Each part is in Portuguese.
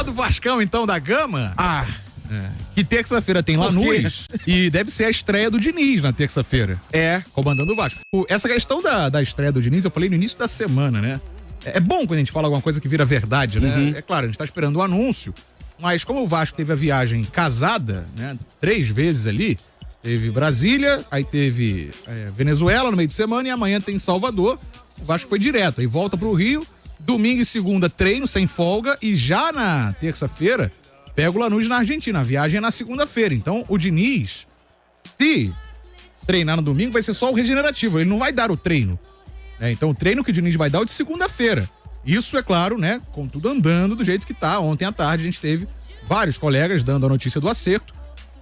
do Vascão, então, da Gama. Que terça-feira tem Lanús e deve ser a estreia do Diniz na terça-feira. Comandando o Vasco. Essa questão da estreia do Diniz, eu falei no início da semana, né? É bom quando a gente fala alguma coisa que vira verdade, né? É claro, a gente tá esperando o anúncio, mas como o Vasco teve a viagem casada, né? 3 vezes ali, teve Brasília, aí teve Venezuela no meio de semana e amanhã tem Salvador. O Vasco foi direto, aí volta pro Rio, domingo e segunda treino sem folga e já na terça-feira pega o Lanús na Argentina. A viagem é na segunda-feira. Então, o Diniz, se treinar no domingo, vai ser só o regenerativo. Ele não vai dar o treino. Então, o treino que o Diniz vai dar é o de segunda-feira. Isso, é claro, né? Com tudo andando do jeito que tá. Ontem à tarde, a gente teve vários colegas dando a notícia do acerto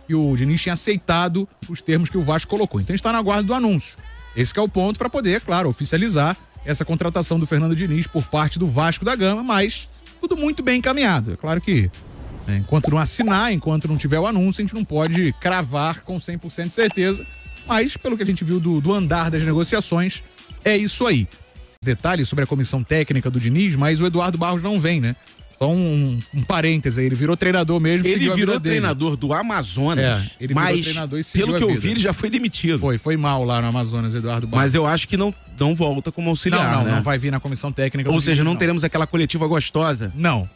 e o Diniz tinha aceitado os termos que o Vasco colocou. Então, a gente está na guarda do anúncio. Esse que é o ponto para poder, claro, oficializar essa contratação do Fernando Diniz por parte do Vasco da Gama, mas tudo muito bem encaminhado. É claro que enquanto não assinar, enquanto não tiver o anúncio, a gente não pode cravar com 100% de certeza, mas pelo que a gente viu do andar das negociações, é isso aí. Detalhe sobre a comissão técnica do Diniz, mas o Eduardo Barros não vem, né? Só um parêntese aí, ele virou treinador mesmo. Ele virou treinador do Amazonas, ele mas virou treinador e seguiu pelo que a eu vida. vi, ele já foi demitido. Foi mal lá no Amazonas, Eduardo Barros. Mas eu acho que não volta como auxiliar, né? Não vai vir na comissão técnica. Ou seja, não teremos aquela coletiva gostosa? Não.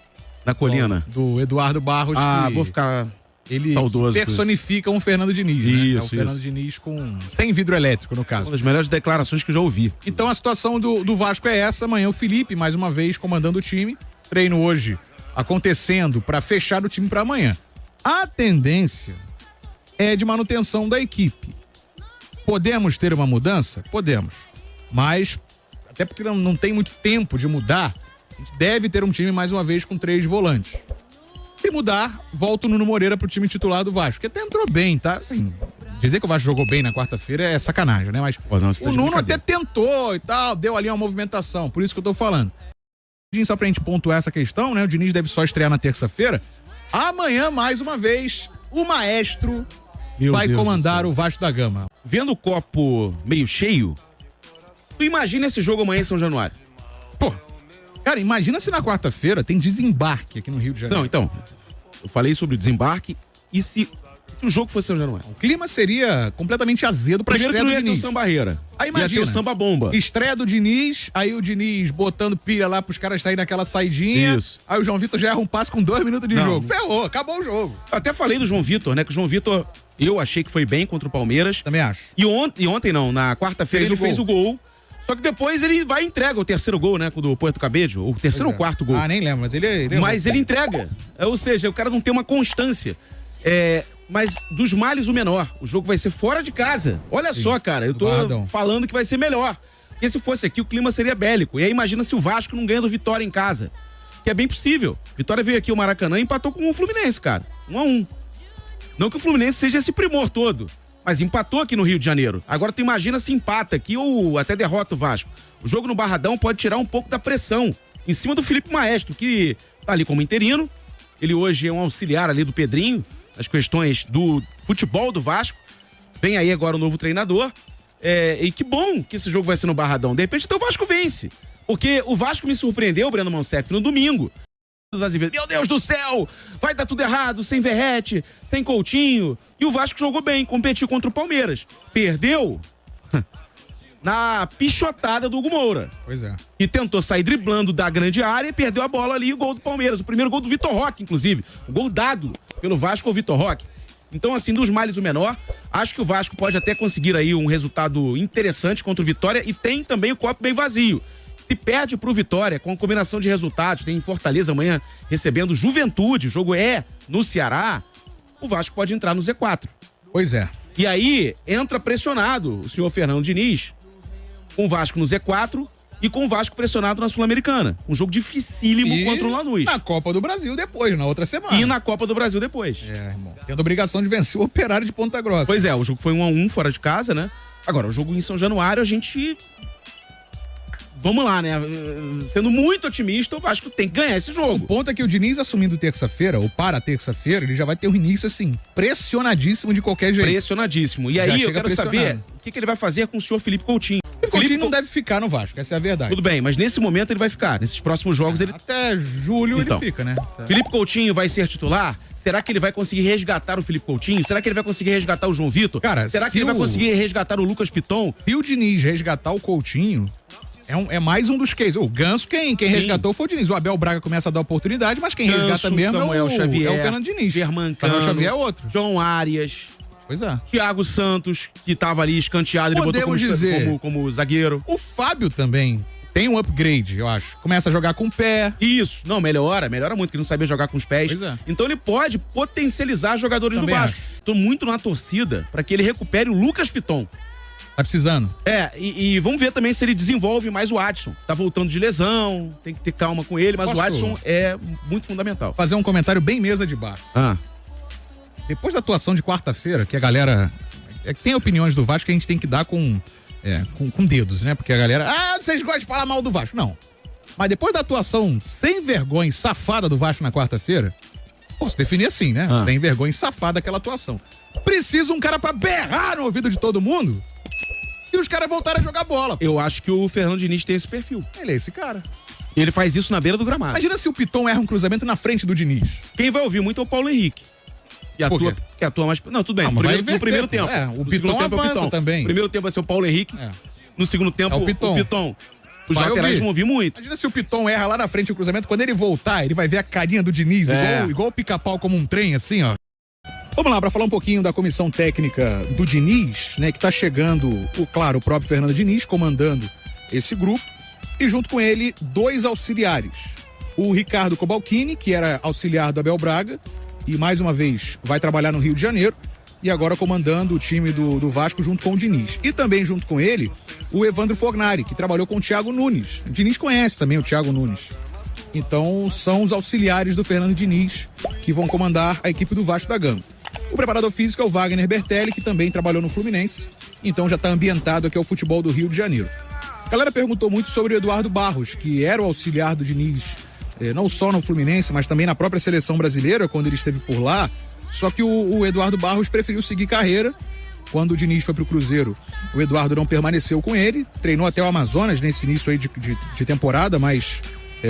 Na colina? Do Eduardo Barros. Vou ficar ele saudoso. personifica um Fernando Diniz, né? Isso, o Fernando Diniz sem vidro elétrico, no caso. Uma das melhores declarações que eu já ouvi. Então a situação do Vasco é essa. Amanhã o Felipe, mais uma vez, comandando o time. Treino hoje acontecendo para fechar o time para amanhã. A tendência é de manutenção da equipe. Podemos ter uma mudança? Podemos. Mas, até porque não tem muito tempo de mudar, a gente deve ter um time, mais uma vez, com 3 volantes. Se mudar, volta o Nuno Moreira pro time titular do Vasco, que até entrou bem, tá? Assim, dizer que o Vasco jogou bem na quarta-feira é sacanagem, né? Mas o Nuno até tentou e tal, deu ali uma movimentação, por isso que eu tô falando. Só pra gente pontuar essa questão, né? O Diniz deve só estrear na terça-feira. Amanhã, mais uma vez, o maestro vai comandar o Vasco da Gama. Vendo o copo meio cheio, tu imagina esse jogo amanhã em São Januário? Pô, cara, imagina se na quarta-feira tem desembarque aqui no Rio de Janeiro. Não, então, eu falei sobre o desembarque e se o jogo fosse São Januário? O clima seria completamente azedo pra Primeiro estreia que não do ia ter Diniz. o Samba Barreira. Aí imagina, ia ter o Samba Bomba. Estreia do Diniz, aí o Diniz botando pilha lá pros caras saírem naquela saidinha. Isso. Aí o João Vitor já erra um passe com 2 minutos de jogo. Ferrou, acabou o jogo. Eu até falei do João Vitor, né? Que o João Vitor, eu achei que foi bem contra o Palmeiras. Também acho. E ontem não, na quarta-feira ele fez o gol. Só que depois ele vai e entrega o terceiro gol, né? Do Puerto Cabello, o terceiro ou quarto gol. Nem lembro, mas ele Mas ele entrega. Ou seja, o cara não tem uma constância. Mas dos males o menor. O jogo vai ser fora de casa. Olha só, cara, eu tô falando que vai ser melhor. Porque se fosse aqui, o clima seria bélico. E aí imagina se o Vasco não ganha do Vitória em casa. Que é bem possível. Vitória veio aqui ao Maracanã e empatou com o Fluminense, cara. 1-1. Não que o Fluminense seja esse primor todo, mas empatou aqui no Rio de Janeiro. Agora tu imagina se empata aqui ou até derrota o Vasco. O jogo no Barradão pode tirar um pouco da pressão em cima do Felipe Maestro, que tá ali como interino. Ele hoje é um auxiliar ali do Pedrinho, as questões do futebol do Vasco. Vem aí agora o novo treinador. E que bom que esse jogo vai ser no Barradão. De repente, então o Vasco vence. Porque o Vasco me surpreendeu, o Breno Monsef, no domingo. Meu Deus do céu, vai dar tudo errado, sem Verrete, sem Coutinho. E o Vasco jogou bem, competiu contra o Palmeiras. Perdeu na pichotada do Hugo Moura. Pois é. E tentou sair driblando da grande área e perdeu a bola ali, o gol do Palmeiras. O primeiro gol do Vitor Roque, inclusive. O gol dado pelo Vasco ao Vitor Roque. Então, assim, dos males o menor, acho que o Vasco pode até conseguir aí um resultado interessante contra o Vitória e tem também o copo bem vazio. Se perde pro Vitória, com a combinação de resultados, tem em Fortaleza amanhã recebendo Juventude, o jogo é no Ceará, o Vasco pode entrar no Z4. Pois é. E aí, entra pressionado o senhor Fernando Diniz, com o Vasco no Z4 e com o Vasco pressionado na Sul-Americana. Um jogo dificílimo contra o Lanús. Na Copa do Brasil depois, na outra semana. E na Copa do Brasil depois. Irmão. Tendo a obrigação de vencer o Operário de Ponta Grossa. Pois é, o jogo foi 1-1 fora de casa, né? Agora, o jogo em São Januário, a gente... Vamos lá, né? Sendo muito otimista, o Vasco tem que ganhar esse jogo. O ponto é que o Diniz assumindo terça-feira, ou para terça-feira, ele já vai ter um início, assim, pressionadíssimo de qualquer jeito. Pressionadíssimo. E aí eu quero saber o que ele vai fazer com o senhor Felipe Coutinho. Coutinho não deve ficar no Vasco, essa é a verdade. Tudo bem, mas nesse momento ele vai ficar. Nesses próximos jogos ele... Até julho então, ele fica, né? Felipe Coutinho vai ser titular? Será que ele vai conseguir resgatar o Felipe Coutinho? Será que ele vai conseguir resgatar o João Vitor? Cara, será que ele vai conseguir resgatar o Lucas Piton? Se o Diniz resgatar o Coutinho, é mais um dos cases. O Ganso, quem resgatou foi o Diniz. O Abel Braga começa a dar oportunidade, mas quem resgata mesmo Samuel Xavier, é o Fernando Diniz. Germancano, Samuel Xavier é outro. João Arias. Pois é. Thiago Santos, que tava ali escanteado, ele botou como zagueiro. O Fábio também tem um upgrade, eu acho. Começa a jogar com o pé. Isso. Não, melhora muito, que ele não sabia jogar com os pés. Pois é. Então ele pode potencializar jogadores também do Vasco. Tô muito na torcida pra que ele recupere o Lucas Piton. Tá precisando. E vamos ver também se ele desenvolve mais o Adson. Tá voltando de lesão, tem que ter calma com ele, mas o Adson é muito fundamental. Fazer um comentário bem mesa de bar. Depois da atuação de quarta-feira, que a galera... tem opiniões do Vasco que a gente tem que dar com dedos, né? Porque a galera... vocês gostam de falar mal do Vasco. Não. Mas depois da atuação sem vergonha e safada do Vasco na quarta-feira, posso definir assim, né? Sem vergonha e safada aquela atuação. Precisa um cara pra berrar no ouvido de todo mundo e os caras voltaram a jogar bola. Eu acho que o Fernando Diniz tem esse perfil. Ele é esse cara. E ele faz isso na beira do gramado. Imagina se o Piton erra um cruzamento na frente do Diniz. Quem vai ouvir muito é o Paulo Henrique. Que atua mais... Não, tudo bem. No primeiro tempo. O Piton avança também. No primeiro tempo vai ser o Paulo Henrique. No segundo tempo, o Piton. Os laterais vão ouvir muito. Imagina se o Piton erra lá na frente o cruzamento. Quando ele voltar, ele vai ver a carinha do Diniz, igual o pica-pau como um trem, assim, ó. Vamos lá, para falar um pouquinho da comissão técnica do Diniz, né? Que tá chegando, o próprio Fernando Diniz comandando esse grupo. E junto com ele, 2 auxiliares. O Ricardo Cobalcini, que era auxiliar do Abel Braga, e mais uma vez vai trabalhar no Rio de Janeiro, e agora comandando o time do Vasco junto com o Diniz. E também junto com ele, o Evandro Fornari, que trabalhou com o Thiago Nunes. O Diniz conhece também o Thiago Nunes. Então são os auxiliares do Fernando Diniz que vão comandar a equipe do Vasco da Gama. O preparador físico é o Wagner Bertelli, que também trabalhou no Fluminense, então já está ambientado aqui ao futebol do Rio de Janeiro. A galera perguntou muito sobre o Eduardo Barros, que era o auxiliar do Diniz, não só no Fluminense, mas também na própria seleção brasileira, quando ele esteve por lá. Só que o Eduardo Barros preferiu seguir carreira. Quando o Diniz foi pro Cruzeiro, o Eduardo não permaneceu com ele, treinou até o Amazonas nesse início aí de temporada, mas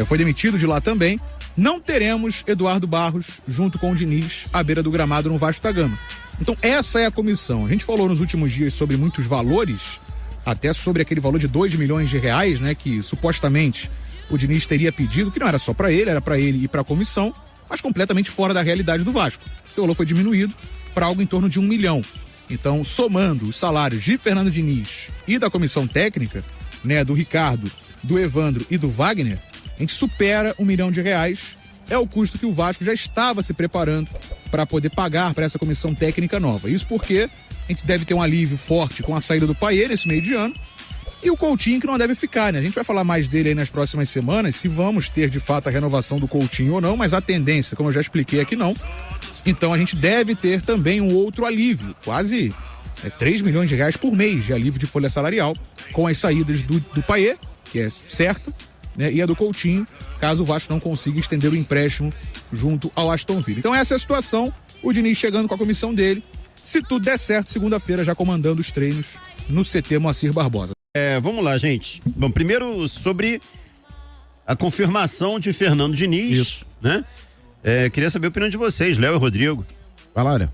foi demitido de lá também. Não teremos Eduardo Barros junto com o Diniz à beira do gramado no Vasco da Gama. Então essa é a comissão. A gente falou nos últimos dias sobre muitos valores, até sobre aquele valor de 2 milhões de reais, né, que supostamente o Diniz teria pedido, que não era só para ele, era para ele e para a comissão, mas completamente fora da realidade do Vasco. Seu valor foi diminuído para algo em torno de 1 milhão. Então, somando os salários de Fernando Diniz e da comissão técnica, né, do Ricardo, do Evandro e do Wagner, a gente supera 1 milhão de reais. É o custo que o Vasco já estava se preparando para poder pagar para essa comissão técnica nova. Isso porque a gente deve ter um alívio forte com a saída do Payet nesse meio de ano. E o Coutinho, que não deve ficar, né? A gente vai falar mais dele aí nas próximas semanas, se vamos ter de fato a renovação do Coutinho ou não, mas a tendência, como eu já expliquei aqui, não. Então a gente deve ter também um outro alívio, quase 3 milhões de reais por mês de alívio de folha salarial, com as saídas do Payet, que é certa, né? E a do Coutinho, caso o Vasco não consiga estender o empréstimo junto ao Aston Villa. Então essa é a situação, o Diniz chegando com a comissão dele, se tudo der certo, segunda-feira já comandando os treinos no CT Moacir Barbosa. Vamos lá, gente. Bom, primeiro sobre a confirmação de Fernando Diniz. Isso. Né? Queria saber a opinião de vocês, Léo e Rodrigo. Vai lá, Léo.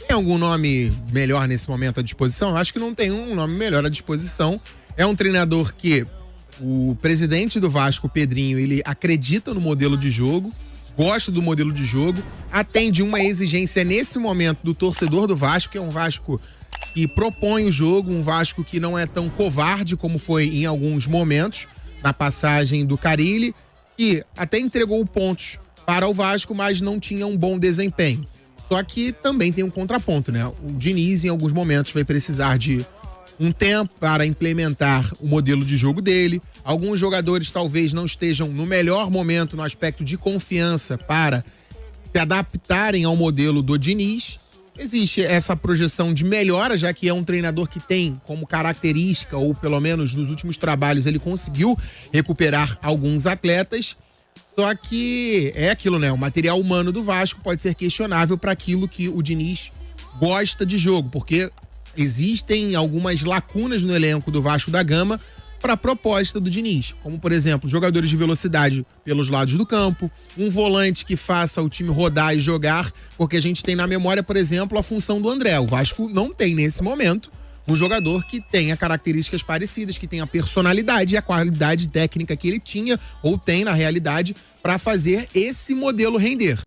Tem algum nome melhor nesse momento à disposição? Eu acho que não tem um nome melhor à disposição. É um treinador que o presidente do Vasco, Pedrinho, ele acredita no modelo de jogo, gosta do modelo de jogo, atende uma exigência nesse momento do torcedor do Vasco, que é um Vasco que propõe o jogo, um Vasco que não é tão covarde como foi em alguns momentos, na passagem do Carille, que até entregou pontos para o Vasco, mas não tinha um bom desempenho. Só que também tem um contraponto, né? O Diniz, em alguns momentos, vai precisar de um tempo para implementar o modelo de jogo dele. Alguns jogadores talvez não estejam no melhor momento no aspecto de confiança para se adaptarem ao modelo do Diniz. Existe essa projeção de melhora, já que é um treinador que tem como característica, ou pelo menos nos últimos trabalhos ele conseguiu recuperar alguns atletas. Só que é aquilo, né? O material humano do Vasco pode ser questionável para aquilo que o Diniz gosta de jogo, porque existem algumas lacunas no elenco do Vasco da Gama para a proposta do Diniz, como por exemplo, jogadores de velocidade pelos lados do campo, um volante que faça o time rodar e jogar, porque a gente tem na memória, por exemplo, a função do André. O Vasco não tem nesse momento um jogador que tenha características parecidas, que tenha a personalidade e a qualidade técnica que ele tinha ou tem na realidade para fazer esse modelo render.